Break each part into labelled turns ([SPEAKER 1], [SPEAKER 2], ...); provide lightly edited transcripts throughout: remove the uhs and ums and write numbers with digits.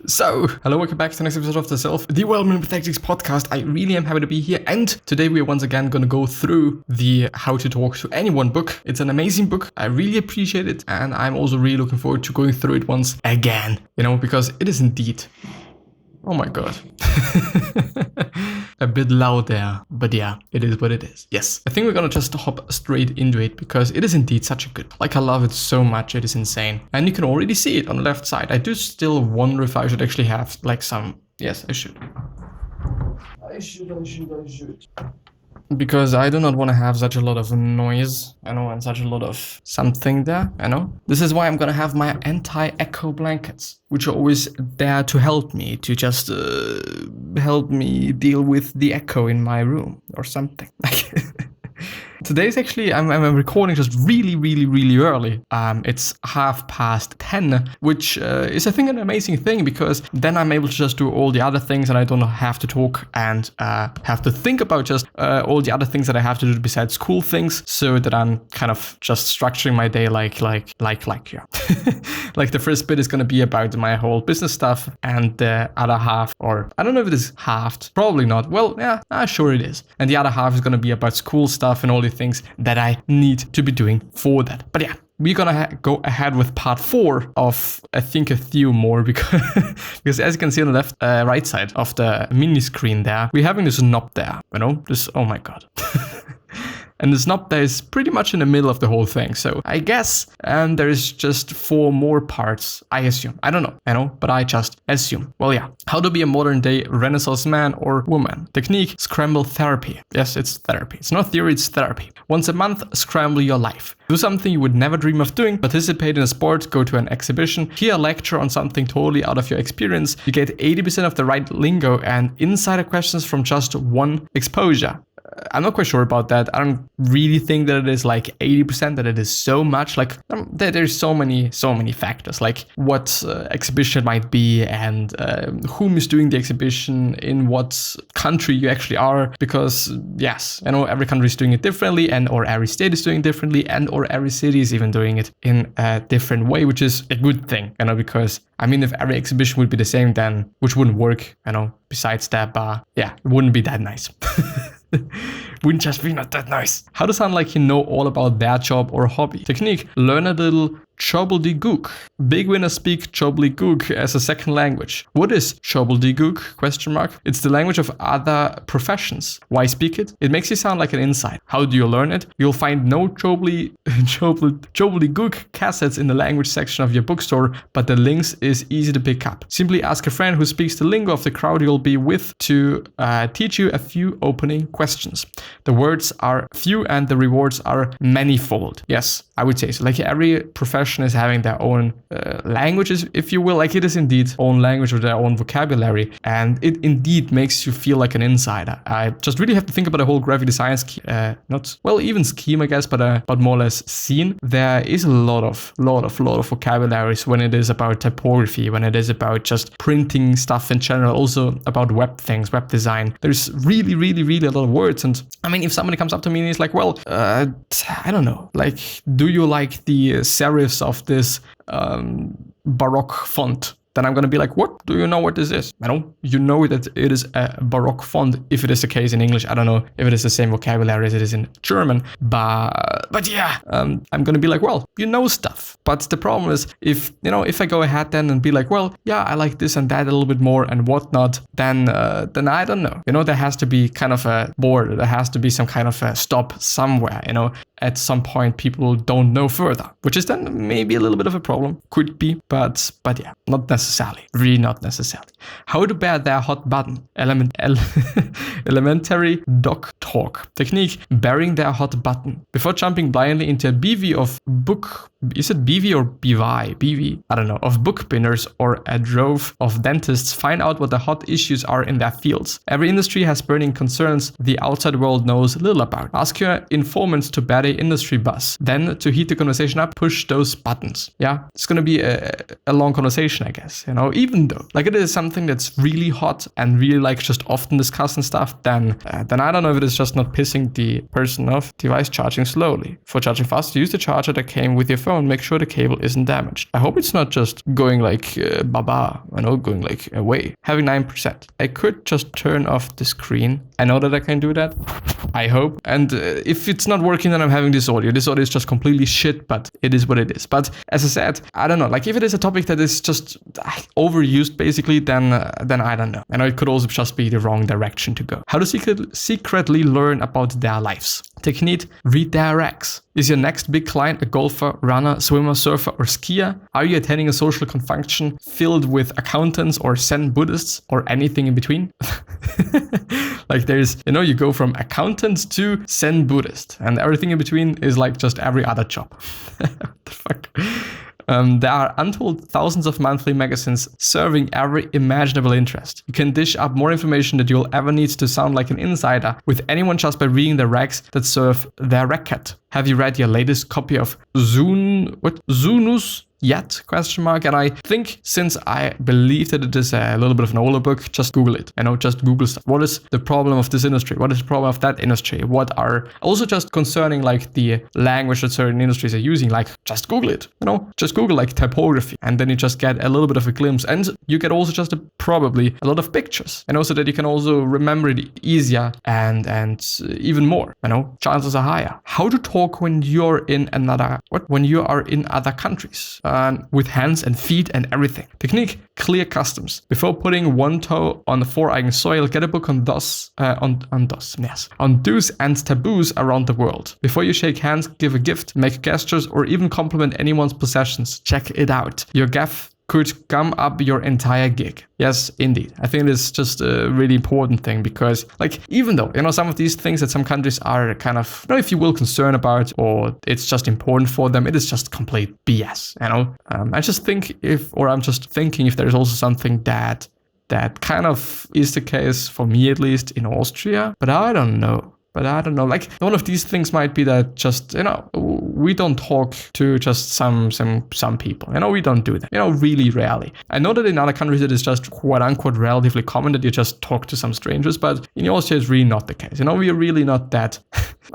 [SPEAKER 1] So, hello, welcome back to the next episode of the Development with Tactics podcast. I really am happy to be here, and today we are once again going to go through the How to Talk to Anyone book. It's an amazing book. I really appreciate it, and I'm also really looking forward to going through it once again, because it is indeed... Oh my god. A bit loud there, but yeah, it is what it is. Yes, I think we're gonna just hop straight into it because it is indeed such a good. I love it so much, it is insane. And you can already see it on the left side. I do still wonder if I should actually have some... Yes, I should. I should. Because I do not want to have such a lot of noise, and such a lot of something there, This is why I'm gonna have my anti-echo blankets, which are always there to help me, to just help me deal with the echo in my room or something. Today's actually, I'm recording just really early. It's 10:30, which is I think an amazing thing because then I'm able to just do all the other things and I don't have to talk and have to think about just all the other things that I have to do besides school things, so that I'm kind of just structuring my day like yeah. Like the first bit is going to be about my whole business stuff, and the other half, or I don't know if it is halved, probably not. Well, yeah, sure it is. And the other half is going to be about school stuff and all the things that I need to be doing for that. But yeah, we're gonna go ahead with part 4 of, I think, a few more because as you can see on the left, right side of the mini screen there, we're having this knob there, this, oh my god. And the knob there is pretty much in the middle of the whole thing. So I guess there is just 4 more parts, I assume. I don't know, but I just assume. Well, yeah. How to be a modern day Renaissance man or woman. Technique, scramble therapy. Yes, it's therapy. It's not theory, it's therapy. Once a month, scramble your life. Do something you would never dream of doing. Participate in a sport, go to an exhibition, hear a lecture on something totally out of your experience. You get 80% of the right lingo and insider questions from just one exposure. I'm not quite sure about that. I don't really think that it is like 80%, that it is so much. There's so many factors, like what exhibition might be and whom is doing the exhibition, in what country you actually are. Because yes, every country is doing it differently, and or every state is doing it differently, and or every city is even doing it in a different way, which is a good thing, because if every exhibition would be the same, then which wouldn't work, besides that, yeah, it wouldn't be that nice. Wouldn't just be not that nice. How to sound like you know all about their job or hobby. Technique, learn a little gobbledygook. Big winners speak gobbledygook as a second language. What is gobbledygook? It's the language of other professions. Why speak it? It makes you sound like an insider. How do you learn it? You'll find no gobbledygook cassettes in the language section of your bookstore, but the links is easy to pick up. Simply ask a friend who speaks the lingo of the crowd you'll be with to teach you a few opening questions. The words are few and the rewards are manifold. Yes, I would say so. Like every profession is having their own languages, if you will. Like it is indeed own language with their own vocabulary, and it indeed makes you feel like an insider. I just really have to think about the whole graphic design even scheme, I guess, but more or less scene. There is a lot of vocabularies when it is about typography, when it is about just printing stuff in general, also about web things, web design. There's really a lot of words. And if somebody comes up to me and is like, well, I don't know, like, do you like the serifs of this Baroque font? Then I'm going to be like, what? Do you know what this is? You know that it is a Baroque font, if it is the case in English. I don't know if it is the same vocabulary as it is in German. But yeah, I'm going to be like, well, you know stuff. But the problem is, if I go ahead then and be like, well, yeah, I like this and that a little bit more and whatnot, then I don't know. There has to be kind of a border. There has to be some kind of a stop somewhere, At some point, people don't know further, which is then maybe a little bit of a problem. Could be, but yeah, not necessarily. Really not necessarily. How to bear their hot button. Elementary dog talk. Technique, bearing their hot button. Before jumping blindly into a bevy of book... Is it BV or BV? BV? I don't know. Of book binners or a drove of dentists, find out what the hot issues are in their fields. Every industry has burning concerns the outside world knows little about. Ask your informants to bear the industry buzz. Then, to heat the conversation up, push those buttons. Yeah, it's going to be a long conversation, I guess. Even though, like, it is something that's really hot and really, like, just often discussed and stuff, then I don't know if it is just not pissing the person off. Device charging slowly. For charging fast, use the charger that came with your phone. and make sure the cable isn't damaged. I hope it's not just going like baba, going like away. Having 9%. I could just turn off the screen. I know that I can do that. I hope. And if it's not working, then I'm having this audio. This audio is just completely shit, but it is what it is. But as I said, I don't know. Like if it is a topic that is just overused, basically, then I don't know. And it could also just be the wrong direction to go. How to secretly learn about their lives. Technique, read their recs. Is your next big client a golfer, runner, swimmer, surfer, or skier? Are you attending a social function filled with accountants or Zen Buddhists or anything in between? Like there's, you go from accountant to Zen Buddhist, and everything in between is like just every other job. What the fuck? There are untold thousands of monthly magazines serving every imaginable interest. You can dish up more information that you'll ever need to sound like an insider with anyone just by reading the recs that serve their racket. Have you read your latest copy of Zunus yet? And I think since I believe that it is a little bit of an older book, just Google it. Just Google stuff. What is the problem of this industry? What is the problem of that industry? What are also just concerning like the language that certain industries are using, like just Google it, just Google like typography, and then you just get a little bit of a glimpse, and you get also just probably a lot of pictures, and also that you can also remember it easier and even more, chances are higher. How to talk when you're in when you are in other countries. With hands and feet and everything. Technique, clear customs. Before putting one toe on the foreign soil, get a book on do's and taboos around the world. Before you shake hands, give a gift, make gestures, or even compliment anyone's possessions. Check it out. Your gaff could gum up your entire gig. Yes, indeed. I think it's just a really important thing because, like, even though, some of these things that some countries are kind of, if you will, concerned about, or it's just important for them, it is just complete BS, I just think I'm just thinking if there's also something that kind of is the case for me, at least in Austria, but I don't know. Like one of these things might be that just, we don't talk to just some people, we don't do that, really rarely. I know that in other countries it is just quote unquote relatively common that you just talk to some strangers, but in Austria it's really not the case. We are really not that,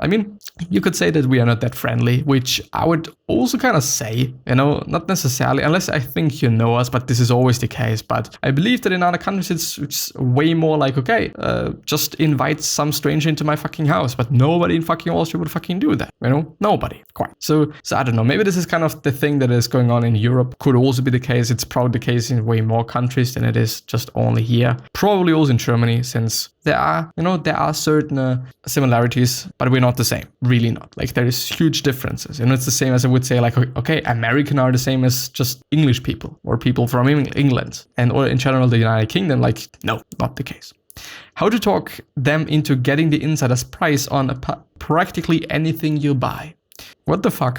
[SPEAKER 1] I mean, you could say that we are not that friendly, which I would also kind of say, not necessarily, unless I think you know us, but this is always the case. But I believe that in other countries it's way more like, okay, just invite some stranger into my fucking house, but nobody in fucking Austria would fucking do that, nobody, quite. So I don't know, maybe this is kind of the thing that is going on in Europe. Could also be the case. It's probably the case in way more countries than it is just only here. Probably also in Germany, since there are certain similarities, but we're not the same. Really not. Like there is huge differences. It's the same as I would say like, okay, American are the same as just English people or people from England or in general the United Kingdom. Like, no, not the case. How to talk them into getting the insider's price on practically anything you buy. What the fuck?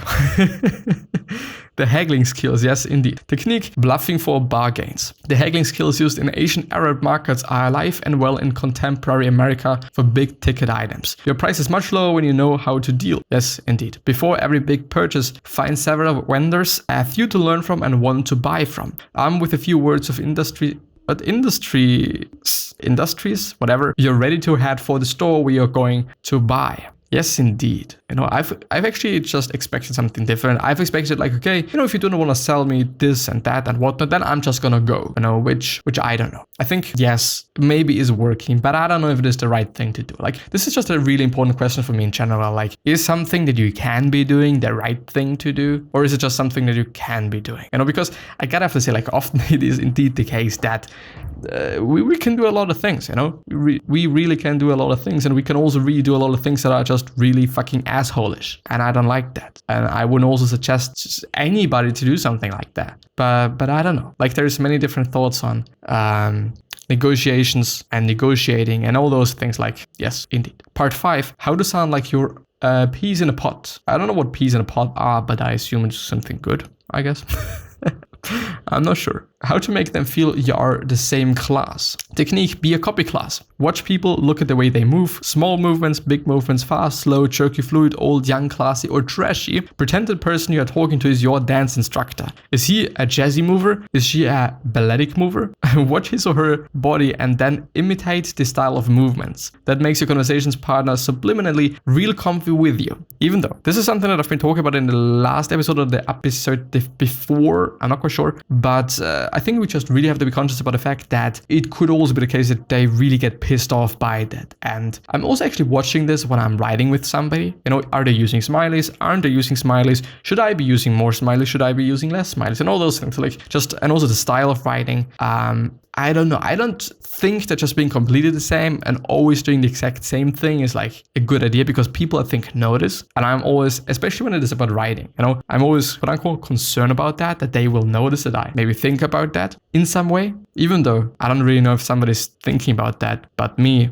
[SPEAKER 1] The haggling skills, yes, indeed. Technique, bluffing for bargains. The haggling skills used in Asian Arab markets are alive and well in contemporary America for big ticket items. Your price is much lower when you know how to deal. Yes, indeed. Before every big purchase, find several vendors, a few to learn from and one to buy from. With a few words of industries, whatever, you're ready to head for the store where you're going to buy. Yes, indeed. I've actually just expected something different. I've expected like, okay, if you don't want to sell me this and that and whatnot, then I'm just gonna go, which I don't know. I think, yes, maybe is working, but I don't know if it is the right thing to do. Like, this is just a really important question for me in general. Like, is something that you can be doing the right thing to do? Or is it just something that you can be doing? Because I gotta have to say, like, often it is indeed the case that we can do a lot of things, we really can do a lot of things, and we can also really do a lot of things that are just really fucking asshole-ish, and I don't like that, and I wouldn't also suggest anybody to do something like that, but I don't know, like there's many different thoughts on negotiations and negotiating and all those things. Like, yes, indeed. Part 5, how to sound like you're peas in a pot. I don't know what peas in a pot are, but I assume it's something good, I guess. I'm not sure. How to make them feel you are the same class. Technique, be a copy class. Watch people, look at the way they move. Small movements, big movements, fast, slow, jerky, fluid, old, young, classy, or trashy. Pretend the person you are talking to is your dance instructor. Is he a jazzy mover? Is she a balletic mover? Watch his or her body and then imitate the style of movements. That makes your conversations partner subliminally real comfy with you. Even though this is something that I've been talking about in the last episode or the episode before, I'm not quite sure, but I think we just really have to be conscious about the fact that it could also be the case that they really get pissed off by that. And I'm also actually watching this when I'm writing with somebody. You know, are they using smileys? Aren't they using smileys? Should I be using more smileys? Should I be using less smileys? And all those things, like just, and also the style of writing. I don't know. I don't think that just being completely the same and always doing the exact same thing is like a good idea, because people, I think, notice. And I'm always, especially when it is about writing, you know, I'm always, quote unquote, concerned about that they will notice that I maybe think about that in some way, even though I don't really know if somebody's thinking about that, but me.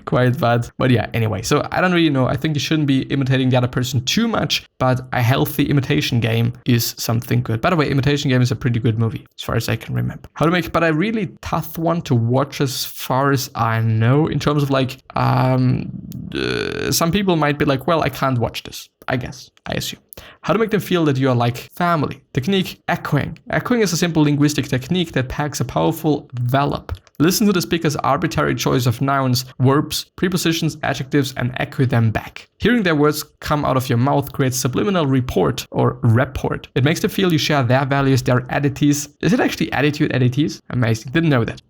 [SPEAKER 1] Quite bad. But yeah, anyway, so I don't really know. I think you shouldn't be imitating the other person too much, but a healthy imitation game is something good. By the way, Imitation Game is a pretty good movie, as far as I can remember. How to make, but a really tough one to watch as far as I know, in terms of like, some people might be like, well, I can't watch this, I guess, I assume. How to make them feel that you are like family. Technique, echoing. Echoing is a simple linguistic technique that packs a powerful envelope. Listen to the speaker's arbitrary choice of nouns, verbs, prepositions, adjectives, and echo them back. Hearing their words come out of your mouth creates subliminal report or rapport. It makes them feel you share their values, their attitudes. Is it actually attitudes? Amazing. Didn't know that.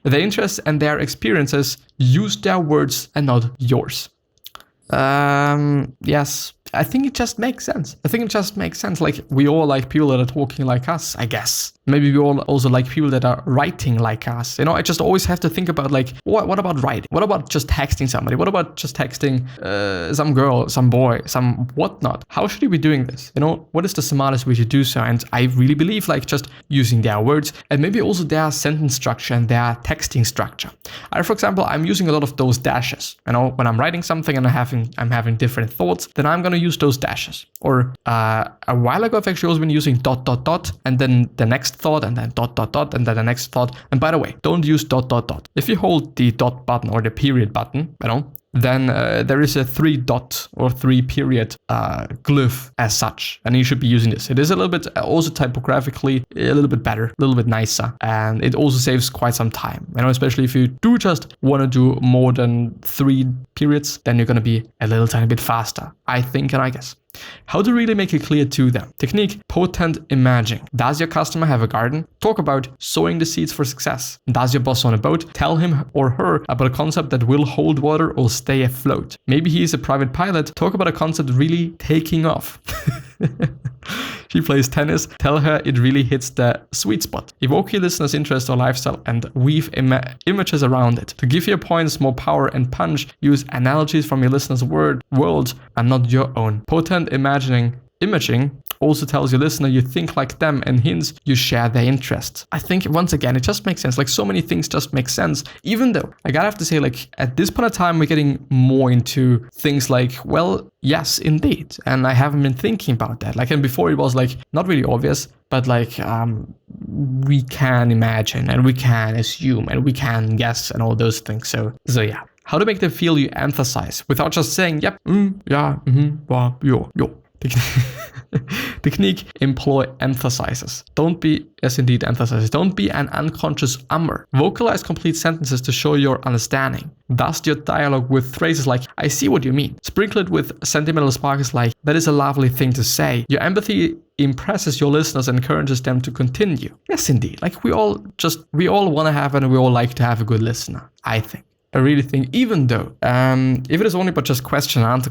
[SPEAKER 1] Their interests and their experiences. Use their words and not yours. Yes. I think it just makes sense. Like, we all like people that are talking like us, I guess. Maybe we all also like people that are writing like us. You know, I just always have to think about like, what about writing? What about just texting somebody? What about just texting some girl, some boy, some whatnot? How should you be doing this? You know, what is the smartest way to do so? And I really believe like just using their words and maybe also their sentence structure and their texting structure. For example, I'm using a lot of those dashes. You know, when I'm writing something and I'm having different thoughts, then I'm gonna use those dashes. Or a while ago, I've actually also been using ... and then the next thought, and then ... and then the next thought. And by the way, don't use ... If you hold the dot button or the period button, you know, then there is a 3 dot or 3 period glyph as such, and you should be using this. It is a little bit also typographically a little bit better, a little bit nicer, and it also saves quite some time. You know, especially if you do just want to do more than 3 periods, then you're going to be a little tiny bit faster, I think, and I guess. How to really make it clear to them. Technique, potent imaging. Does your customer have a garden? Talk about sowing the seeds for success. Does your boss own a boat? Tell him or her about a concept that will hold water or stay afloat. Maybe he is a private pilot. Talk about a concept really taking off. She plays tennis. Tell her it really hits the sweet spot. Evoke your listener's interest or lifestyle and weave images around it. To give your points more power and punch, use analogies from your listener's world and not your own. Potent imaging also tells your listener you think like them and hints you share their interests. I think, once again, it just makes sense. Like, so many things just make sense, even though I gotta have to say, like, at this point of time, we're getting more into things like, well, yes, indeed. And I haven't been thinking about that. Like, and before it was like not really obvious, but like, we can imagine and we can assume and we can guess and all those things. So yeah. How to make them feel you emphasize without just saying, yep, yeah, wow, yo. Technique, employ emphasizes. Don't be, yes indeed, emphasizes. Don't be an unconscious ummer. Vocalize complete sentences to show your understanding. Dust your dialogue with phrases like, I see what you mean. Sprinkle it with sentimental sparkles like, that is a lovely thing to say. Your empathy impresses your listeners and encourages them to continue. Yes indeed, like we all want to have and we all like to have a good listener, I think. I really think, even though, if it is only but just question, answer,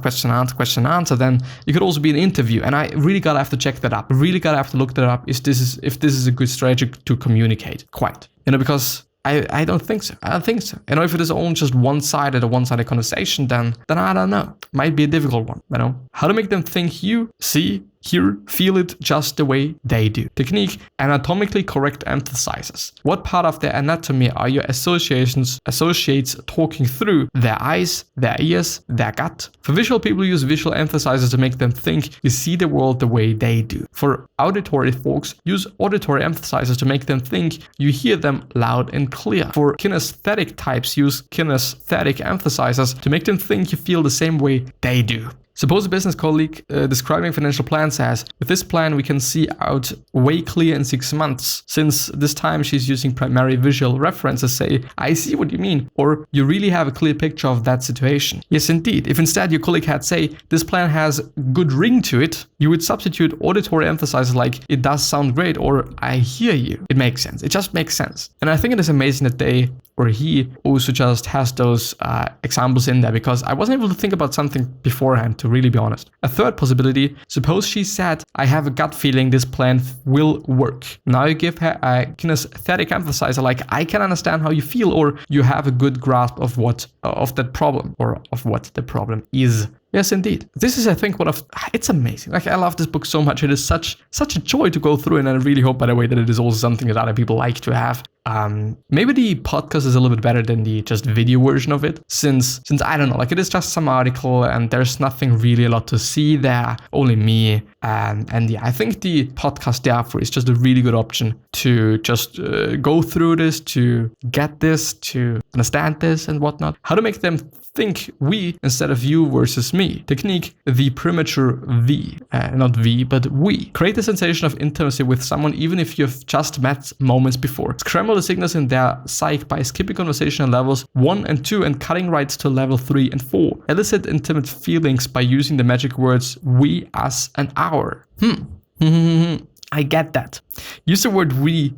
[SPEAKER 1] then it could also be an interview. And I really gotta have to check that up. Really gotta have to look that up if this is a good strategy to communicate. Quite. You know, because I don't think so. You know, if it is only just one-sided conversation, then I don't know. Might be a difficult one, you know. How to make them think you see Here, feel it just the way they do. Technique, anatomically correct emphasizes. What part of their anatomy are your associates talking through? Their eyes, their ears, their gut? For visual people, use visual emphasizes to make them think you see the world the way they do. For auditory folks, use auditory emphasizes to make them think you hear them loud and clear. For kinesthetic types, use kinesthetic emphasizes to make them think you feel the same way they do. Suppose a business colleague describing financial plan says, with this plan we can see out way clear in 6 months. Since this time she's using primary visual references, say, I see what you mean, or you really have a clear picture of that situation. Yes, indeed. If instead your colleague had say, this plan has good ring to it, you would substitute auditory emphasizes like, it does sound great, or I hear you. It makes sense. It just makes sense. And I think it is amazing that they or he also just has those examples in there, because I wasn't able to think about something beforehand, to really be honest. A third possibility, suppose she said, I have a gut feeling this plan will work. Now you give her a kinesthetic emphasizer like, I can understand how you feel, or you have a good grasp of that problem, or of what the problem is. Yes, indeed. This is, I think, it's amazing. Like, I love this book so much. It is such a joy to go through, and I really hope, by the way, that it is also something that other people like to have. Maybe the podcast is a little bit better than the just video version of it, since I don't know, like, it is just some article and there's nothing really a lot to see there, only me. And yeah, I think the podcast therefore is just a really good option to just go through this, to get this, to understand this and whatnot. How to make them think we instead of you versus me. Technique, the premature we, not we, but we. Create a sensation of intimacy with someone even if you've just met moments before. Scramble the signals in their psyche by skipping conversation levels 1 and 2 and cutting right to level 3 and 4. Elicit intimate feelings by using the magic words we, us, and our. I get that. Use the word we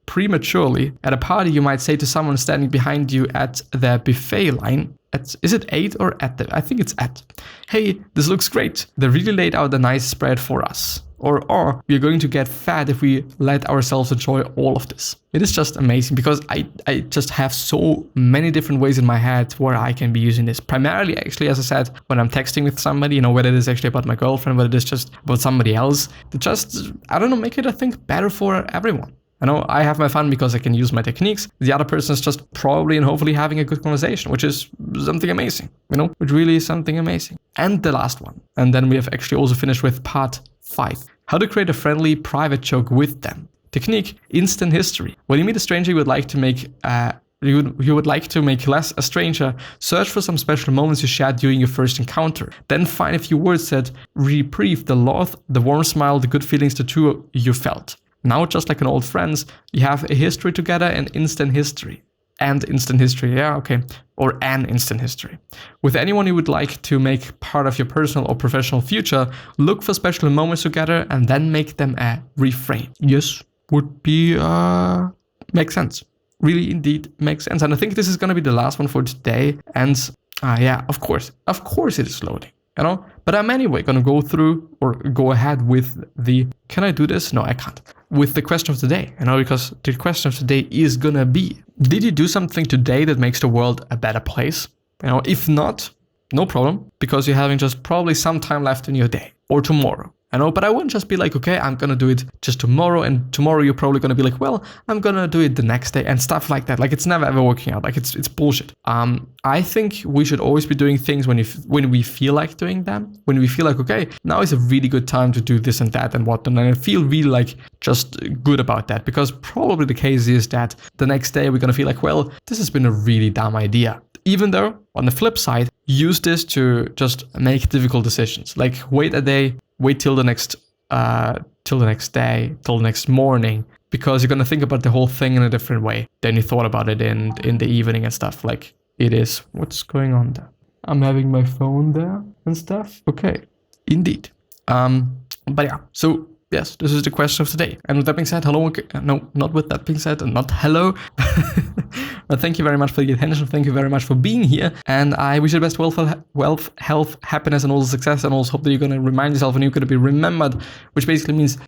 [SPEAKER 1] prematurely. At a party, you might say to someone standing behind you at the buffet line, is it 8 or at the? I think it's at. Hey, this looks great. They really laid out a nice spread for us. Or we're going to get fat if we let ourselves enjoy all of this. It is just amazing, because I just have so many different ways in my head where I can be using this. Primarily, actually, as I said, when I'm texting with somebody, whether it is actually about my girlfriend, whether it is just about somebody else, to just, I don't know, make it, I think, better for everyone. I know I have my fun because I can use my techniques. The other person is just probably and hopefully having a good conversation, which is something amazing, which really is something amazing. And the last one. And then we have actually also finished with part 5. How to create a friendly private joke with them. Technique, instant history. When you meet a stranger you would like to make less a stranger, search for some special moments you shared during your first encounter. Then find a few words that reprieve the laugh, the warm smile, the good feelings the two of you felt. Now, just like an old friends, you have a history together and instant history. And instant history, yeah, okay. Or an instant history. With anyone you would like to make part of your personal or professional future, look for special moments together and then make them a refrain. Yes, would be, makes sense. Really, indeed, makes sense. And I think this is going to be the last one for today. And yeah, of course it is loading. But I'm anyway going to go through or go ahead with the, can I do this? No, I can't. With the question of the day, because the question of the day is going to be, did you do something today that makes the world a better place? If not, no problem, because you're having just probably some time left in your day or tomorrow. But I wouldn't just be like, okay, I'm going to do it just tomorrow. And tomorrow you're probably going to be like, well, I'm going to do it the next day and stuff like that. Like, it's never ever working out. Like, it's bullshit. I think we should always be doing things when we feel like doing them. When we feel like, okay, now is a really good time to do this and that and whatnot. And I feel really like just good about that, because probably the case is that the next day we're going to feel like, well, this has been a really dumb idea. Even though, on the flip side, use this to just make difficult decisions. Like, wait a day, wait till the next day, till the next morning, because you're gonna think about the whole thing in a different way than you thought about it in the evening and stuff. Like, it is. What's going on there? I'm having my phone there and stuff. Okay, indeed. But yeah, so yes, this is the question of the day. And with that being said, hello. No, not with that being said, not hello. But thank you very much for the attention. Thank you very much for being here. And I wish you the best wealth, health, happiness, and also success. And also hope that you're going to remind yourself and you're going to be remembered, which basically means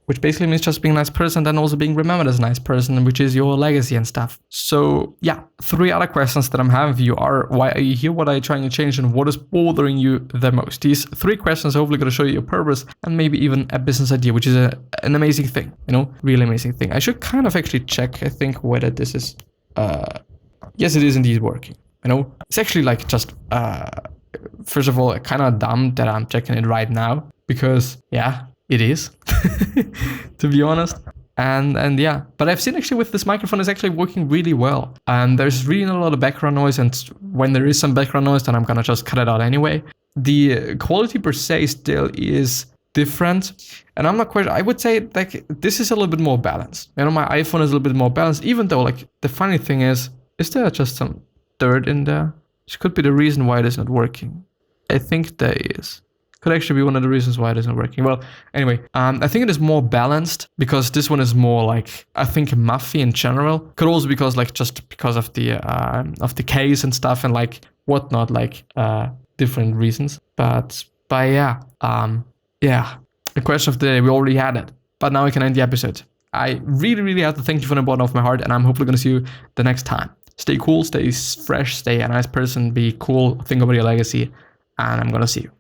[SPEAKER 1] which basically means just being a nice person, then also being remembered as a nice person, which is your legacy and stuff. So yeah, 3 other questions that I'm having for you are, why are you here? What are you trying to change? And what is bothering you the most? These 3 questions are hopefully going to show you your purpose and maybe even a business idea, which is an amazing thing, you know, really amazing thing. I should kind of actually check, I think, whether this is, yes, it is indeed working. You know, it's actually like just, first of all, kind of dumb that I'm checking it right now, because yeah, it is, to be honest. And yeah, but I've seen actually with this microphone is actually working really well. And there's really not a lot of background noise, and when there is some background noise, then I'm gonna just cut it out anyway. The quality per se still is different, and I'm not quite, I would say like this is a little bit more balanced. You know, my iPhone is a little bit more balanced, even though like the funny thing is there just some dirt in there? This could be the reason why it is not working. I think there is. Could actually be one of the reasons why it isn't working. Well, anyway, I think it is more balanced because this one is more like, I think, muffy in general. Could also because like just because of the case and stuff and like whatnot, like different reasons. But yeah, the question of the day, we already had it, but now we can end the episode. I really have to thank you from the bottom of my heart, and I'm hopefully gonna see you the next time. Stay cool, stay fresh, stay a nice person, be cool, think about your legacy, and I'm gonna see you.